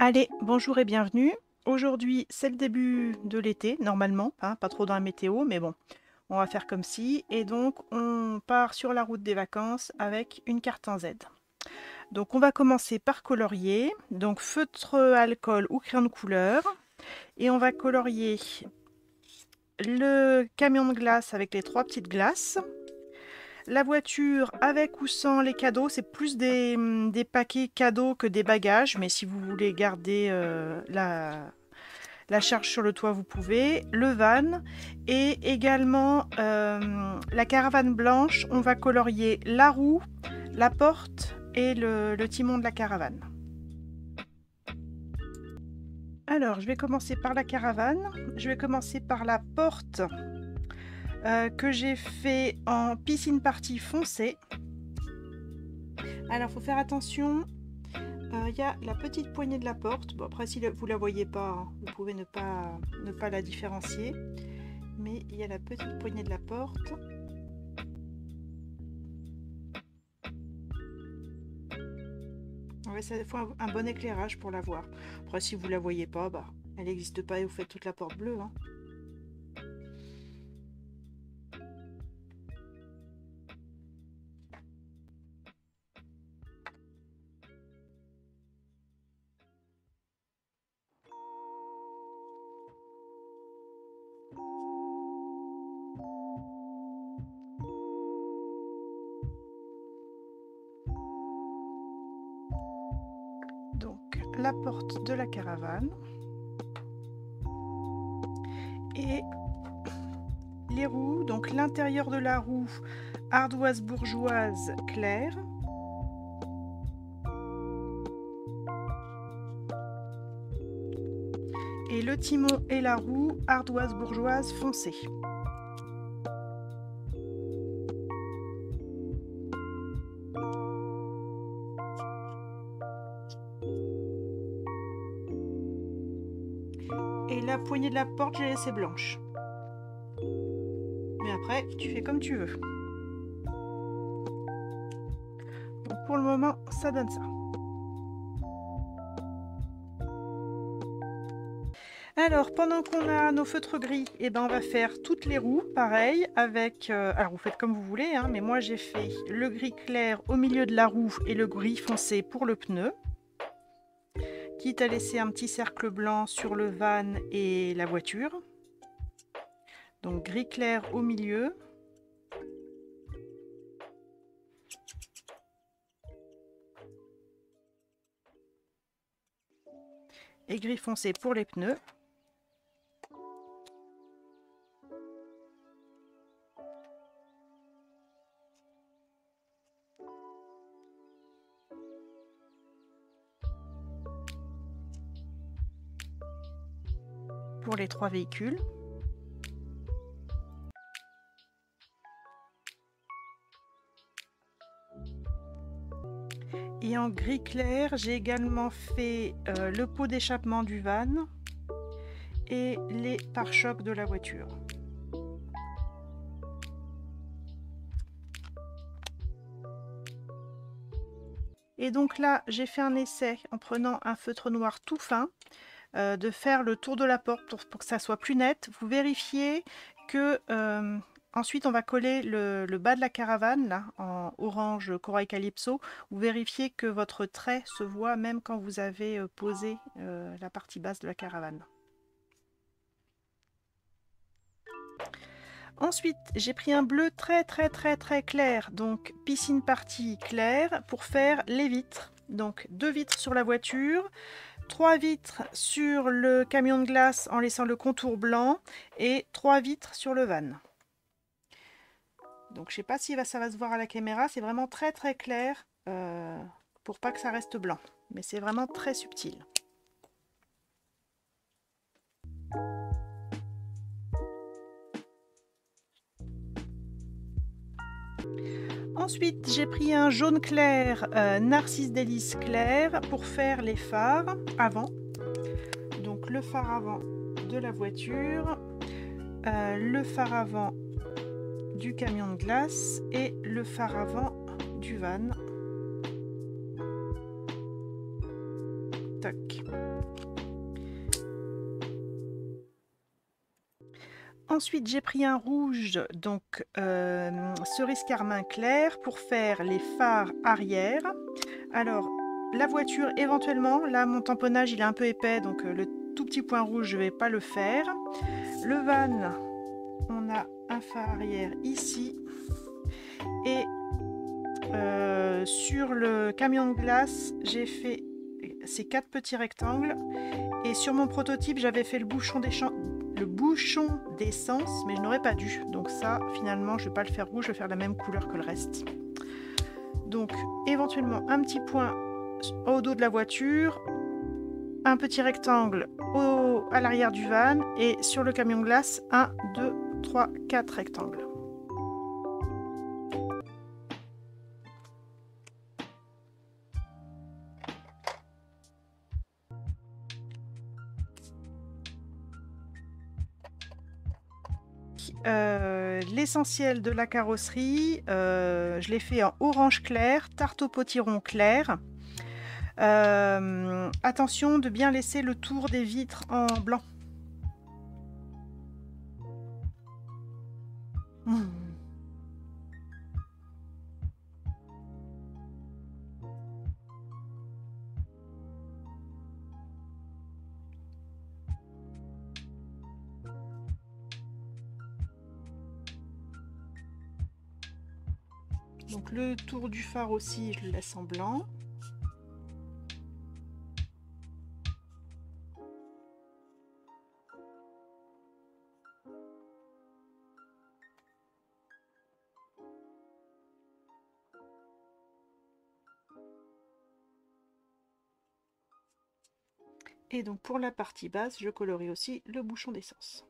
Allez, bonjour et bienvenue. Aujourd'hui, c'est le début de l'été, normalement, hein, pas trop dans la météo, mais bon, on va faire comme si. Et donc, on part sur la route des vacances avec une carte en Z. Donc, on va commencer par colorier. Donc, feutre alcool ou crayon de couleur. Et on va colorier le camion de glace avec les 3 petites glaces. La voiture avec ou sans les cadeaux, c'est plus des paquets cadeaux que des bagages, mais si vous voulez garder la charge sur le toit, vous pouvez. Le van et également la caravane blanche. On va colorier la roue, la porte et le timon de la caravane. Alors, je vais commencer par la caravane. Je vais commencer par la porte que j'ai fait en piscine partie foncée. Alors, il faut faire attention. Il y a la petite poignée de la porte. Bon, après, si vous ne la voyez pas, hein, vous pouvez ne pas la différencier. Mais il y a la petite poignée de la porte. Ouais, ça faut un bon éclairage pour la voir. Après, si vous ne la voyez pas, bah, elle n'existe pas et vous faites toute la porte bleue, hein. Donc, la porte de la caravane. Et les roues, donc l'intérieur de la roue, ardoise bourgeoise claire. Et le timon et la roue, ardoise bourgeoise foncée. Et la poignée de la porte, j'ai laissé blanche. Mais après, tu fais comme tu veux. Donc pour le moment, ça donne ça. Alors, pendant qu'on a nos feutres gris, eh ben, on va faire toutes les roues, pareil, avec... alors, vous faites comme vous voulez, hein, mais moi, j'ai fait le gris clair au milieu de la roue et le gris foncé pour le pneu. Quitte à laisser un petit cercle blanc sur le van et la voiture. Donc, gris clair au milieu. Et gris foncé pour les pneus. Pour les 3 véhicules. Et en gris clair, j'ai également fait le pot d'échappement du van et les pare-chocs de la voiture. Et donc là, j'ai fait un essai en prenant un feutre noir tout fin, de faire le tour de la porte pour que ça soit plus net. Vous vérifiez que... ensuite, on va coller le bas de la caravane, là, en orange corail calypso. Vous vérifiez que votre trait se voit même quand vous avez posé la partie basse de la caravane. Ensuite, j'ai pris un bleu très clair, donc piscine partie claire, pour faire les vitres. Donc 2 vitres sur la voiture, 3 vitres sur le camion de glace en laissant le contour blanc et 3 vitres sur le van. Donc je sais pas si ça va se voir à la caméra, c'est vraiment très clair pour pas que ça reste blanc. Mais c'est vraiment très subtil. Ensuite, j'ai pris un jaune clair, Narcisse Délice clair, pour faire les phares avant. Donc le phare avant de la voiture, le phare avant du camion de glace et le phare avant du van. Tac. Ensuite, j'ai pris un rouge, donc cerise carmin clair, pour faire les phares arrière. Alors, la voiture, éventuellement, là, mon tamponnage, il est un peu épais, donc le tout petit point rouge, je ne vais pas le faire. Le van, on a un phare arrière ici. Et sur le camion de glace, j'ai fait ces 4 petits rectangles. Et sur mon prototype, j'avais fait le bouchon d'essence, mais je n'aurais pas dû. Donc ça, finalement, je ne vais pas le faire rouge, je vais faire la même couleur que le reste. Donc, éventuellement, un petit point au dos de la voiture, un petit rectangle à l'arrière du van, et sur le camion de glace, 1, 2, 3, 4 rectangles. L'essentiel de la carrosserie, je l'ai fait en orange clair, tarte au potiron clair. Attention de bien laisser le tour des vitres en blanc. Donc le tour du phare aussi, je le laisse en blanc. Et donc pour la partie basse, je colorie aussi le bouchon d'essence.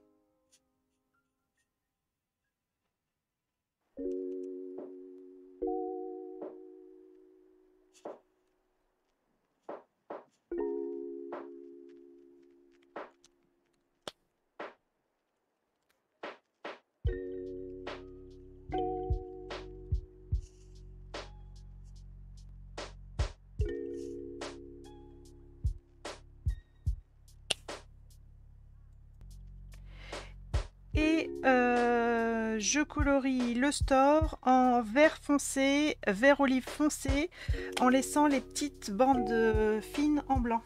Et je colorie le store en vert foncé, vert olive foncé, en laissant les petites bandes fines en blanc.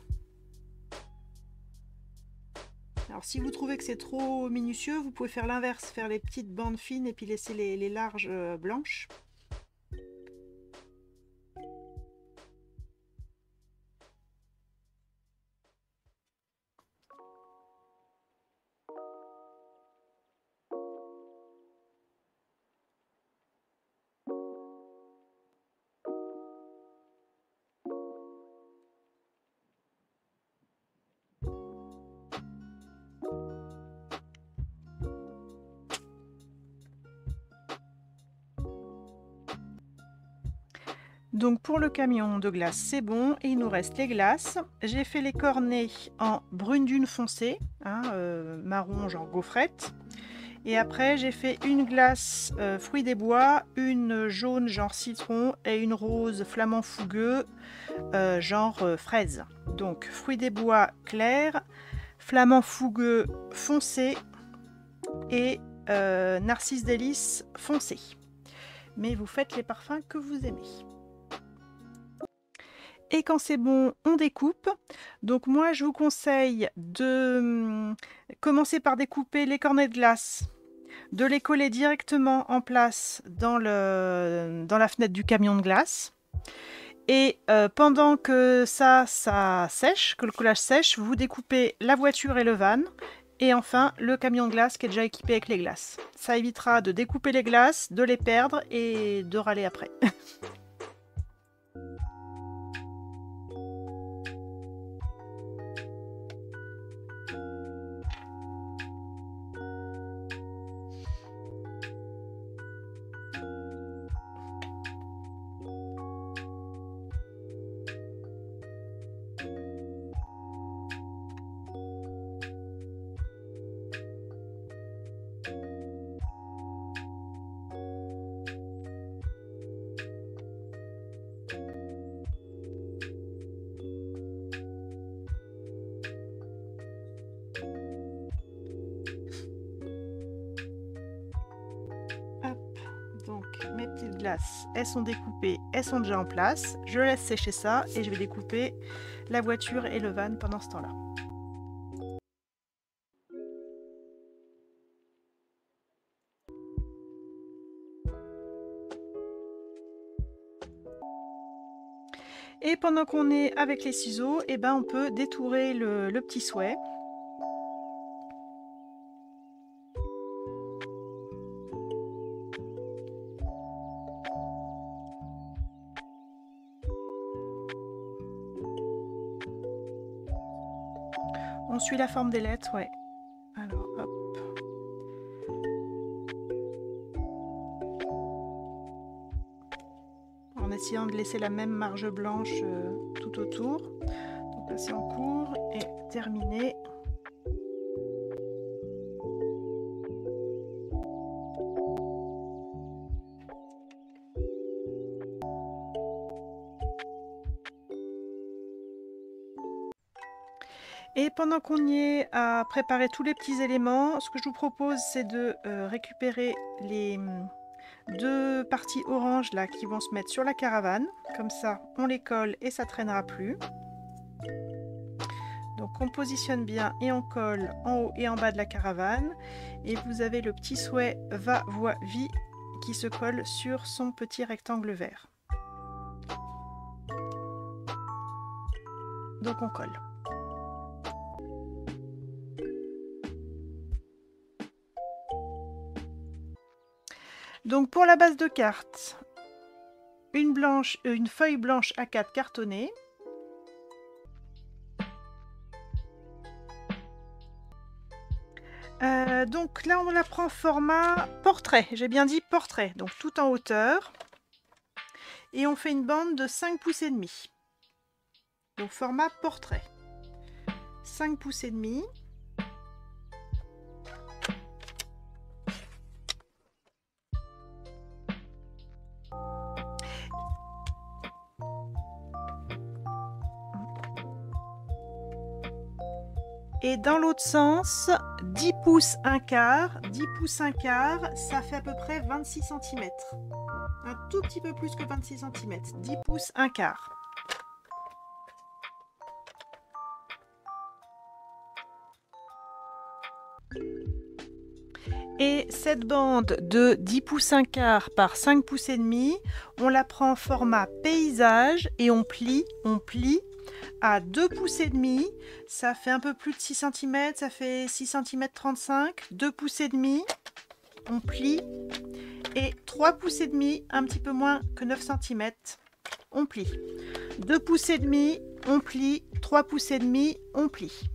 Alors si vous trouvez que c'est trop minutieux, vous pouvez faire l'inverse, faire les petites bandes fines et puis laisser les larges blanches. Donc pour le camion de glace, c'est bon. Et il nous reste les glaces. J'ai fait les cornets en brune dune foncée, hein, marron genre gaufrette. Et après, j'ai fait une glace fruits des bois, une jaune genre citron et une rose flamand fougueux genre fraise. Donc fruits des bois clair, flamand fougueux foncé et narcisse délice foncé. Mais vous faites les parfums que vous aimez. Et quand c'est bon, on découpe. Donc moi, je vous conseille de commencer par découper les cornets de glace, de les coller directement en place dans la fenêtre du camion de glace. Et pendant que ça sèche, que le collage sèche, vous découpez la voiture et le van. Et enfin, le camion de glace qui est déjà équipé avec les glaces. Ça évitera de découper les glaces, de les perdre et de râler après. glaces, elles sont découpées, elles sont déjà en place. Je laisse sécher ça et je vais découper la voiture et le van pendant ce temps-là. Et pendant qu'on est avec les ciseaux, eh ben on peut détourer le petit souhait. On suit la forme des lettres, ouais. Alors, hop. En essayant de laisser la même marge blanche tout autour. Donc là, c'est en cours et terminé. Et pendant qu'on y est à préparer tous les petits éléments, ce que je vous propose, c'est de récupérer les deux parties orange là qui vont se mettre sur la caravane. Comme ça, on les colle et ça traînera plus. Donc on positionne bien et on colle en haut et en bas de la caravane. Et vous avez le petit souhait va, voix, vie qui se colle sur son petit rectangle vert. Donc on colle. Donc pour la base de carte, une feuille blanche A4 cartonnée. Donc là on la prend format portrait, j'ai bien dit portrait, donc tout en hauteur. Et on fait une bande de 5 pouces et demi. Donc format portrait. 5 pouces et demi. Et dans l'autre sens, 10 pouces 1/4, 10 pouces 1/4, ça fait à peu près 26 cm. Un tout petit peu plus que 26 cm, 10 pouces 1/4. Et cette bande de 10 pouces 1/4 par 5 pouces et demi, on la prend en format paysage et on plie à 2 pouces et demi, ça fait un peu plus de 6 cm, ça fait 6 cm 35, 2 pouces et demi, on plie, et 3 pouces et demi, un petit peu moins que 9 cm, on plie. 2 pouces et demi, on plie, 3 pouces et demi, on plie.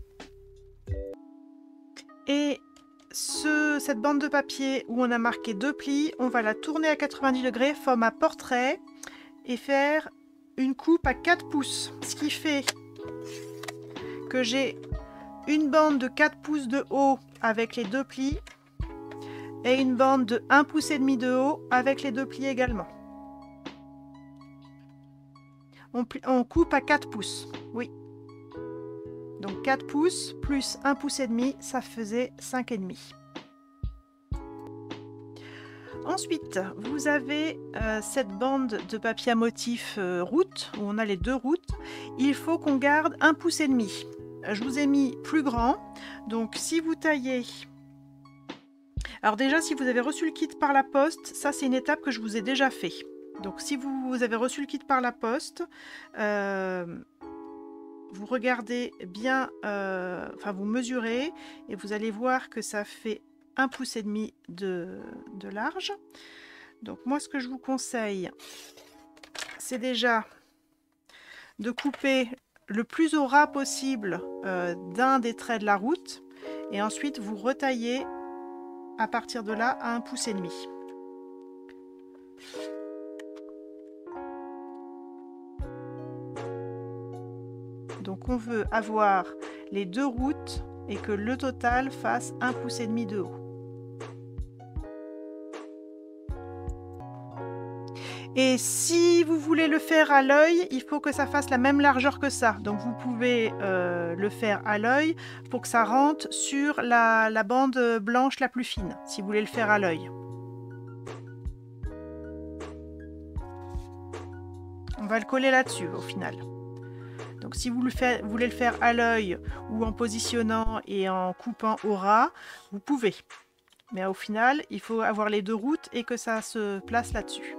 Et cette bande de papier où on a marqué 2 plis, on va la tourner à 90 degrés, format portrait, et faire une coupe à 4 pouces, ce qui fait que j'ai une bande de 4 pouces de haut avec les 2 plis et une bande de 1 pouce et demi de haut avec les 2 plis également. On coupe à 4 pouces, oui. Donc 4 pouces plus 1 pouce et demi, ça faisait 5 et demi. Ensuite, vous avez cette bande de papier à motif route, où on a les deux routes. Il faut qu'on garde 1 pouce et demi. Je vous ai mis plus grand. Donc si vous taillez... Alors déjà, si vous avez reçu le kit par la poste, ça c'est une étape que je vous ai déjà fait. Donc si vous avez reçu le kit par la poste, vous regardez bien, enfin vous mesurez et vous allez voir que ça fait 1 pouce et demi de large. Donc moi ce que je vous conseille, c'est déjà de couper le plus au ras possible d'un des traits de la route et ensuite vous retaillez à partir de là à 1 pouce et demi. Donc on veut avoir les deux routes et que le total fasse 1 pouce et demi de haut. Et si vous voulez le faire à l'œil, il faut que ça fasse la même largeur que ça. Donc vous pouvez le faire à l'œil pour que ça rentre sur la bande blanche la plus fine, si vous voulez le faire à l'œil. va le coller là-dessus au final. Donc si vous voulez le faire à l'œil ou en positionnant et en coupant au ras, vous pouvez. Mais au final, il faut avoir les deux routes et que ça se place là-dessus.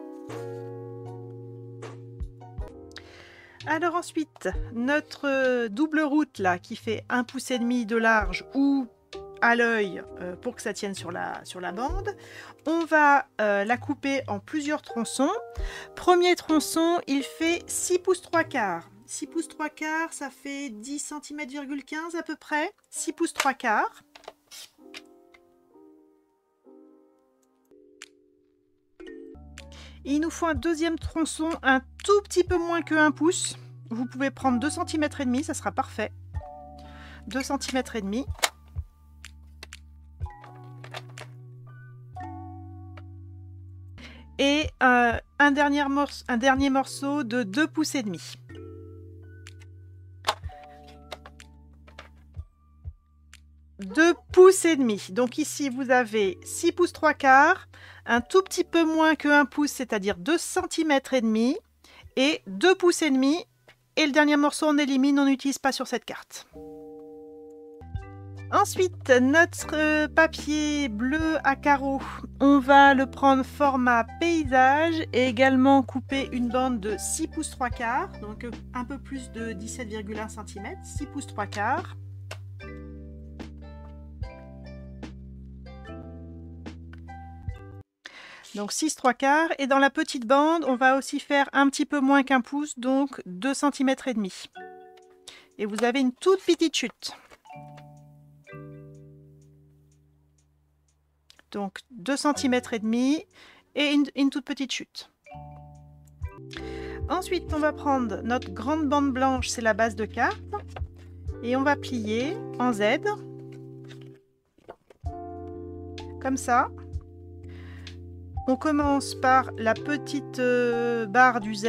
Alors ensuite, notre double route là qui fait 1,5 pouce de large ou à l'œil pour que ça tienne sur la bande, on va la couper en plusieurs tronçons. Premier tronçon, il fait 6 pouces 3/4. 6 pouces 3/4, ça fait 10 cm,15 à peu près. 6 pouces 3/4. Il nous faut un deuxième tronçon un tout petit peu moins que 1 pouce. Vous pouvez prendre 2,5 cm, ça sera parfait. 2,5 cm. Et un dernier morceau de 2,5 pouces. 2,5 pouces. Donc ici, vous avez 6 pouces 3/4, un tout petit peu moins que 1 pouce, c'est-à-dire 2,5 cm, et 2,5 pouces. Et le dernier morceau, on élimine, on n'utilise pas sur cette carte. Ensuite, notre papier bleu à carreaux, on va le prendre format paysage et également couper une bande de 6 pouces 3/4, donc un peu plus de 17,1 cm, 6 pouces 3/4. Donc 6 3/4, et dans la petite bande, on va aussi faire un petit peu moins qu'un pouce, donc 2,5 cm. Et vous avez une toute petite chute. Donc 2,5 cm et une toute petite chute. Ensuite, on va prendre notre grande bande blanche, c'est la base de carte, et on va plier en Z, comme ça. On commence par la petite barre du Z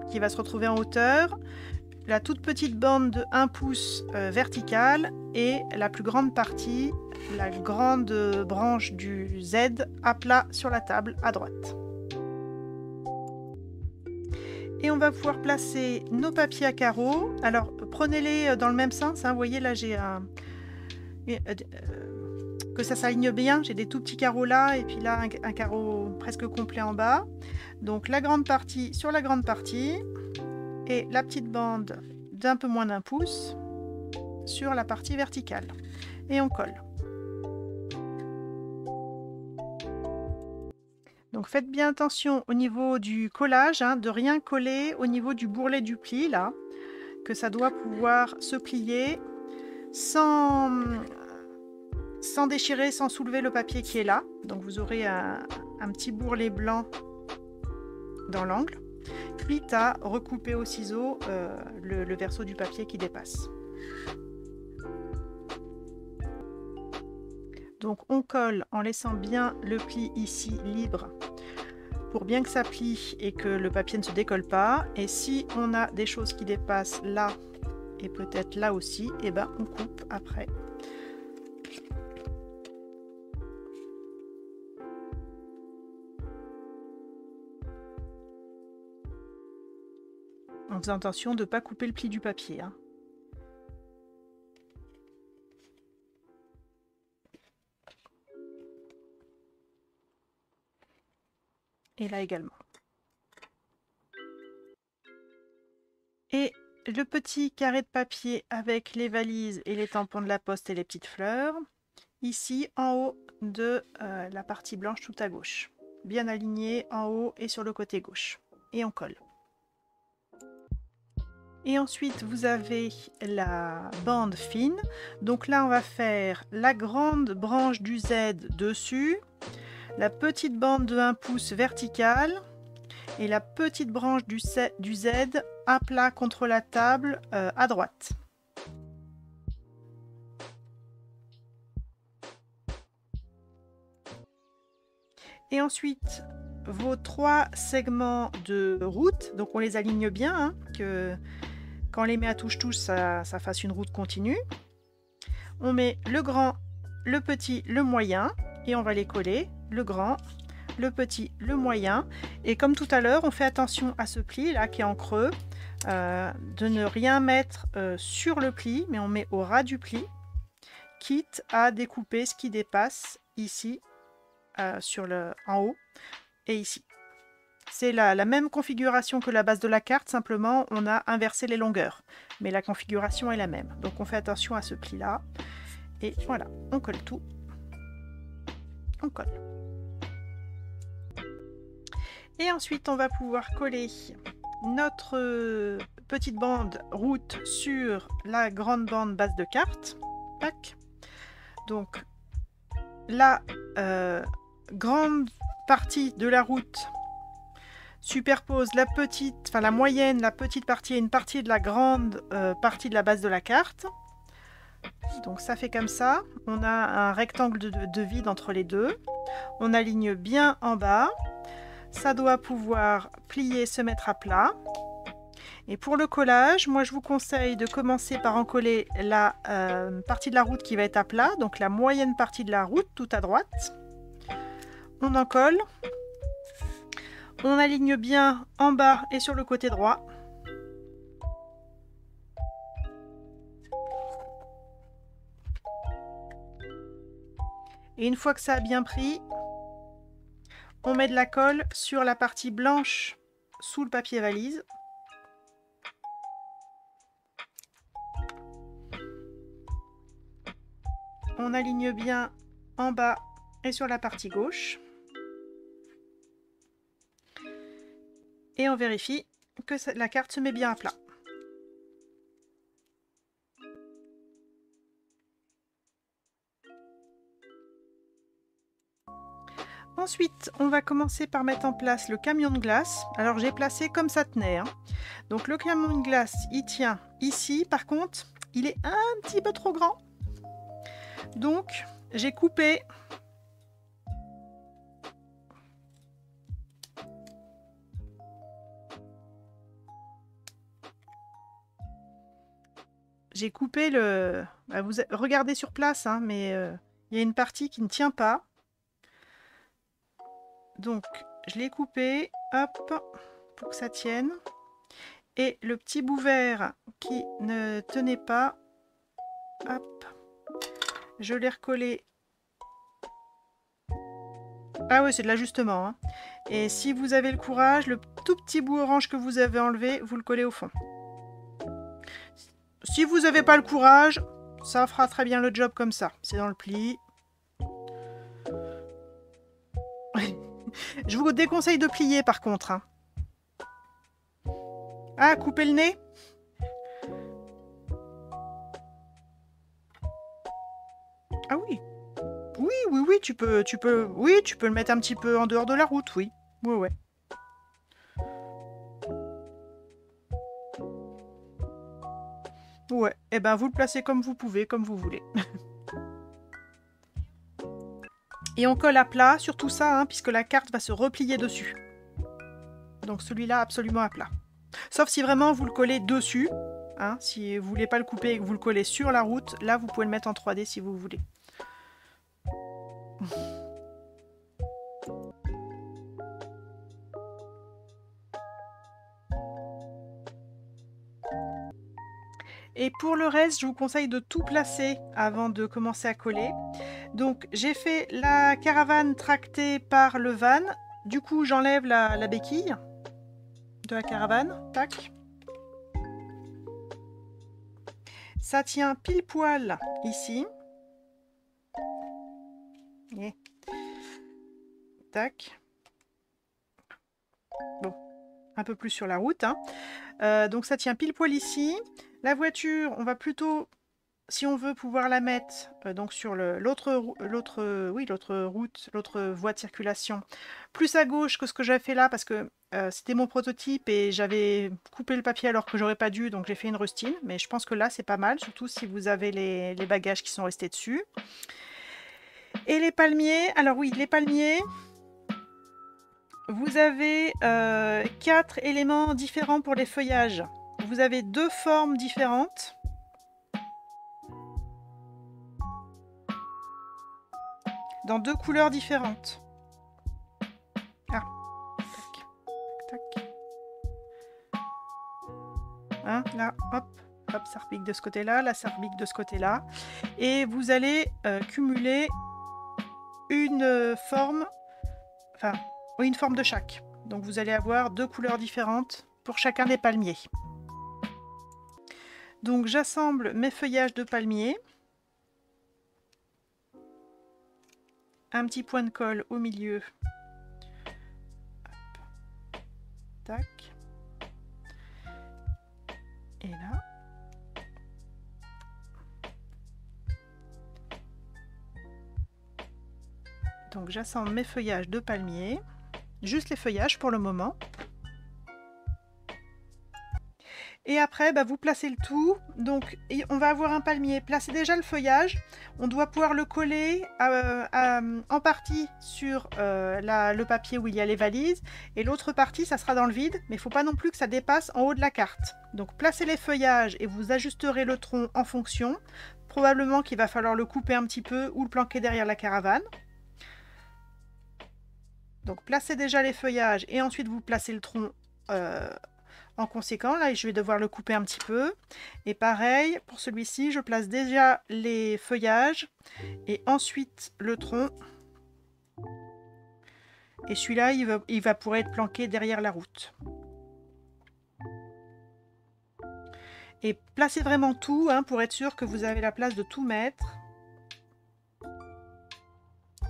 qui va se retrouver en hauteur, la toute petite bande de 1 pouce verticale et la plus grande partie, la grande branche du Z à plat sur la table à droite. Et on va pouvoir placer nos papiers à carreaux. Alors prenez-les dans le même sens, hein. Vous voyez là j'ai que ça s'aligne bien, j'ai des tout petits carreaux là et puis là un carreau presque complet en bas. Donc la grande partie sur la grande partie et la petite bande d'un peu moins d'1 pouce sur la partie verticale. Et on colle. Donc faites bien attention au niveau du collage, hein, de rien coller au niveau du bourrelet du pli là, que ça doit pouvoir se plier sans déchirer, sans soulever le papier qui est là. Donc vous aurez un petit bourrelet blanc dans l'angle, quitte à recouper au ciseau le verso du papier qui dépasse. Donc on colle en laissant bien le pli ici libre pour bien que ça plie et que le papier ne se décolle pas. Et si on a des choses qui dépassent là et peut-être là aussi, et ben on coupe après. En faisant attention de ne pas couper le pli du papier, hein. Et là également. Et le petit carré de papier avec les valises et les tampons de la poste et les petites fleurs, ici en haut de la partie blanche tout à gauche. Bien aligné en haut et sur le côté gauche. Et on colle. Et ensuite, vous avez la bande fine. Donc là, on va faire la grande branche du Z dessus, la petite bande de 1 pouce verticale et la petite branche du Z à plat contre la table à droite. Et ensuite, vos 3 segments de route, donc on les aligne bien, hein, que quand on les met à touche-touche, ça fasse une route continue. On met le grand, le petit, le moyen, et on va les coller, le grand, le petit, le moyen. Et comme tout à l'heure, on fait attention à ce pli là qui est en creux, de ne rien mettre sur le pli, mais on met au ras du pli, quitte à découper ce qui dépasse ici, en haut et ici. C'est la même configuration que la base de la carte, simplement on a inversé les longueurs. Mais la configuration est la même. Donc on fait attention à ce pli là. Et voilà, on colle tout. On colle. Et ensuite on va pouvoir coller notre petite bande route sur la grande bande base de carte. Tac. Donc la grande partie de la route superpose la petite, enfin la moyenne, la petite partie et une partie de la grande partie de la base de la carte. Donc ça fait comme ça. On a un rectangle de vide entre les deux. On aligne bien en bas. Ça doit pouvoir plier, se mettre à plat. Et pour le collage, moi je vous conseille de commencer par encoller la partie de la route qui va être à plat, donc la moyenne partie de la route tout à droite. On encolle. On aligne bien en bas et sur le côté droit. Et une fois que ça a bien pris, on met de la colle sur la partie blanche sous le papier valise. On aligne bien en bas et sur la partie gauche. Et on vérifie que la carte se met bien à plat. Ensuite, on va commencer par mettre en place le camion de glace. Alors j'ai placé comme ça tenait, hein. Donc le camion de glace, il tient ici. Par contre, il est un petit peu trop grand. Donc j'ai coupé le... Vous regardez sur place, hein, mais il y a une partie qui ne tient pas. Donc je l'ai coupé, hop, pour que ça tienne. Et le petit bout vert qui ne tenait pas, hop, je l'ai recollé. Ah oui, c'est de l'ajustement, hein. Et si vous avez le courage, le tout petit bout orange que vous avez enlevé, vous le collez au fond. Si vous n'avez pas le courage, ça fera très bien le job comme ça. C'est dans le pli. Je vous déconseille de plier par contre, hein. Ah, couper le nez? Ah oui. Oui, tu peux le mettre un petit peu en dehors de la route, oui. Ouais. Ouais, et ben vous le placez comme vous pouvez, comme vous voulez. Et on colle à plat sur tout ça, hein, puisque la carte va se replier dessus. Donc celui-là absolument à plat. Sauf si vraiment vous le collez dessus, hein, si vous voulez pas le couper et que vous le collez sur la route, là vous pouvez le mettre en 3D si vous voulez. Et pour le reste, je vous conseille de tout placer avant de commencer à coller. Donc j'ai fait la caravane tractée par le van. Du coup, j'enlève la béquille de la caravane. Tac. Ça tient pile poil ici. Et... tac. Bon, un peu plus sur la route, hein. Donc ça tient pile poil ici. La voiture, on va plutôt, si on veut pouvoir la mettre donc sur l'autre route, l'autre voie de circulation, plus à gauche que ce que j'avais fait là, parce que c'était mon prototype et j'avais coupé le papier alors que j'aurais pas dû, donc j'ai fait une rustine. Mais je pense que là c'est pas mal, surtout si vous avez les bagages qui sont restés dessus. Et les palmiers, alors oui, les palmiers, vous avez 4 éléments différents pour les feuillages. Vous avez 2 formes différentes. Dans 2 couleurs différentes. Là, hop, hop, ça repique de ce côté-là, là, ça repique de ce côté-là. Et vous allez cumuler une forme, enfin, oui, une forme de chaque. Donc vous allez avoir 2 couleurs différentes pour chacun des palmiers. Donc j'assemble mes feuillages de palmier. Un petit point de colle au milieu. Hop. Tac. Et là. Donc j'assemble mes feuillages de palmier. Juste les feuillages pour le moment. Et après, vous placez le tout. Donc, on va avoir un palmier. Placez déjà le feuillage. On doit pouvoir le coller en partie sur le papier où il y a les valises. Et l'autre partie, ça sera dans le vide. Mais il ne faut pas non plus que ça dépasse en haut de la carte. Donc, placez les feuillages et vous ajusterez le tronc en fonction. Probablement qu'il va falloir le couper un petit peu ou le planquer derrière la caravane. Donc, placez déjà les feuillages et ensuite vous placez le tronc en conséquent. Là, je vais devoir le couper un petit peu. Et pareil, pour celui-ci, je place déjà les feuillages et ensuite le tronc. Et celui-là, il va pouvoir être planqué derrière la route. Et placez vraiment tout pour être sûr que vous avez la place de tout mettre.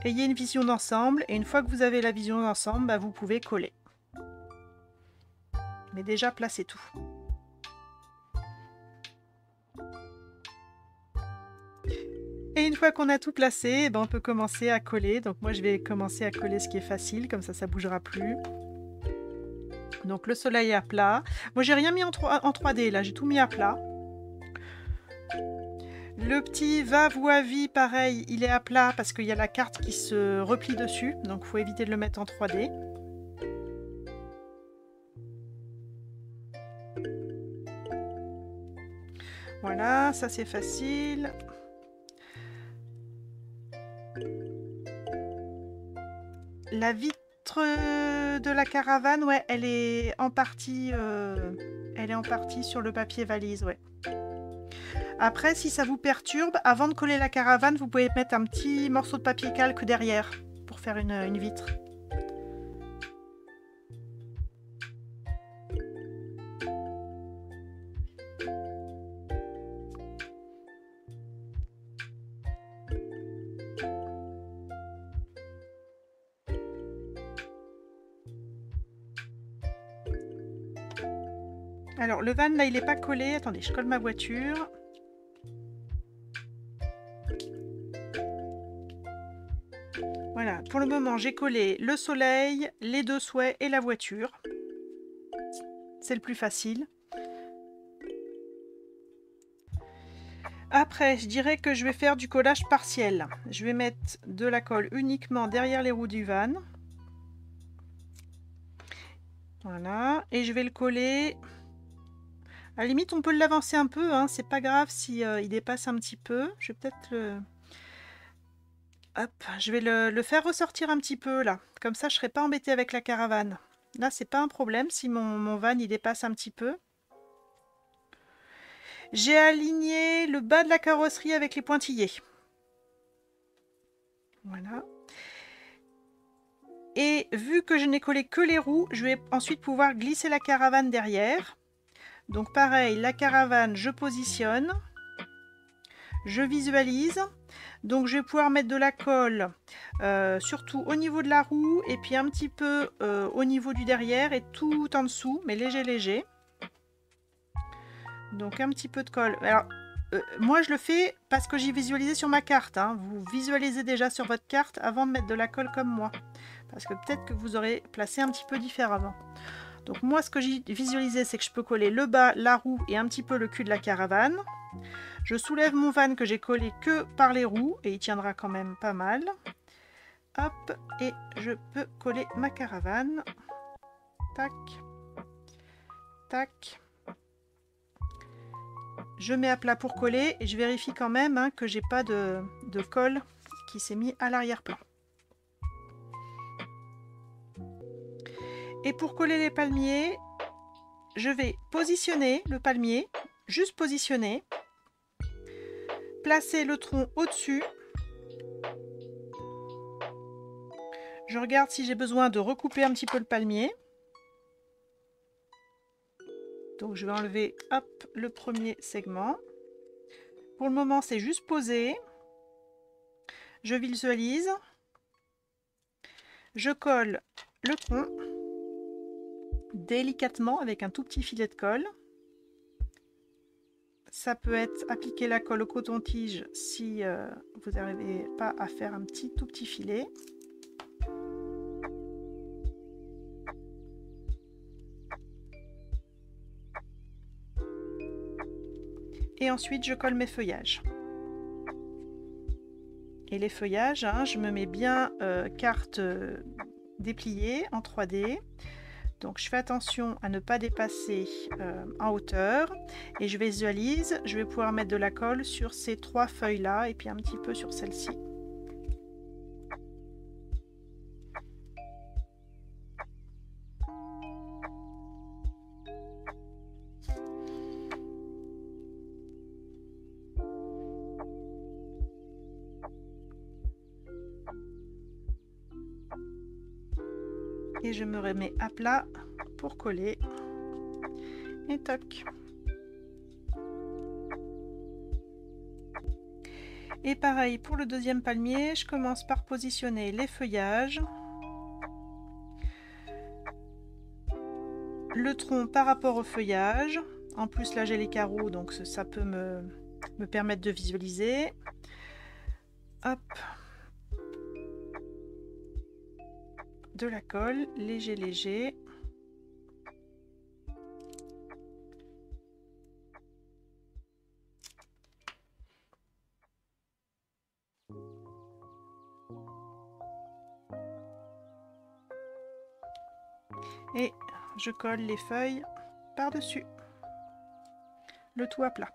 Ayez une vision d'ensemble. Et une fois que vous avez la vision d'ensemble, vous pouvez coller. Mais déjà, placez tout. Et une fois qu'on a tout placé, on peut commencer à coller. Donc moi, je vais commencer à coller ce qui est facile, comme ça, ça ne bougera plus. Donc le soleil est à plat. Moi, j'ai rien mis en 3D, là, j'ai tout mis à plat. Le petit va-vous-à-vie, pareil, il est à plat parce qu'il y a la carte qui se replie dessus. Donc, il faut éviter de le mettre en 3D. Voilà, ça c'est facile. La vitre de la caravane, ouais, elle est en partie sur le papier valise, ouais. Après, si ça vous perturbe, avant de coller la caravane, vous pouvez mettre un petit morceau de papier calque derrière pour faire une vitre. Alors, le van, là, il n'est pas collé. Attendez, je colle ma voiture. Voilà, pour le moment, j'ai collé le soleil, les 2 souhaits et la voiture. C'est le plus facile. Après, je dirais que je vais faire du collage partiel. Je vais mettre de la colle uniquement derrière les roues du van. Voilà, et je vais le coller. À la limite, on peut l'avancer un peu, c'est pas grave si il dépasse un petit peu. Je vais peut-être le... Hop, je vais le faire ressortir un petit peu là. Comme ça, je ne serai pas embêtée avec la caravane. Là, c'est pas un problème si mon van il dépasse un petit peu. J'ai aligné le bas de la carrosserie avec les pointillés. Voilà. Et vu que je n'ai collé que les roues, je vais ensuite pouvoir glisser la caravane derrière. Donc pareil, la caravane, je positionne. Je visualise. Donc je vais pouvoir mettre de la colle surtout au niveau de la roue et puis un petit peu au niveau du derrière et tout en dessous, mais léger. Donc un petit peu de colle. Alors moi je le fais parce que j'ai visualisé sur ma carte. Vous visualisez déjà sur votre carte avant de mettre de la colle comme moi. Parce que peut-être que vous aurez placé un petit peu différemment. Donc moi ce que j'ai visualisé, c'est que je peux coller le bas, la roue et un petit peu le cul de la caravane. Je soulève mon van que j'ai collé que par les roues et il tiendra quand même pas mal. Hop, et je peux coller ma caravane. Tac, tac. Je mets à plat pour coller et je vérifie quand même que j'ai pas de colle qui s'est mis à l'arrière-plan. Et pour coller les palmiers, je vais positionner le palmier, juste positionner, placer le tronc au-dessus. Je regarde si j'ai besoin de recouper un petit peu le palmier. Donc je vais enlever hop, le premier segment. Pour le moment, c'est juste posé. Je visualise. Je colle le tronc délicatement avec un tout petit filet de colle. Ça peut être appliquer la colle au coton-tige si vous n'arrivez pas à faire un tout petit filet. Et ensuite, je colle mes feuillages. Et les feuillages, hein, je me mets bien carte dépliée en 3D. Donc je fais attention à ne pas dépasser en hauteur. Et je visualise, je vais pouvoir mettre de la colle sur ces 3 feuilles-là et puis un petit peu sur celle-ci. Et je me remets à plat pour coller. Et toc. Et pareil pour le deuxième palmier, je commence par positionner les feuillages. Le tronc par rapport au feuillage. En plus là j'ai les carreaux, donc ça peut me permettre de visualiser. Hop. De la colle, léger, léger. Et je colle les feuilles par-dessus. Le tout à plat.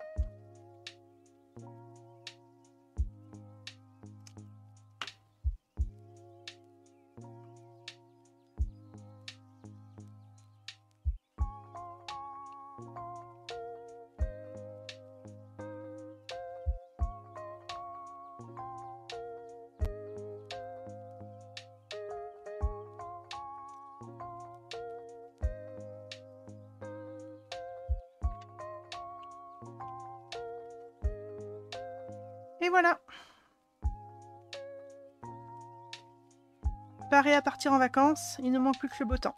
Et voilà. Paré à partir en vacances, il ne manque plus que le beau temps.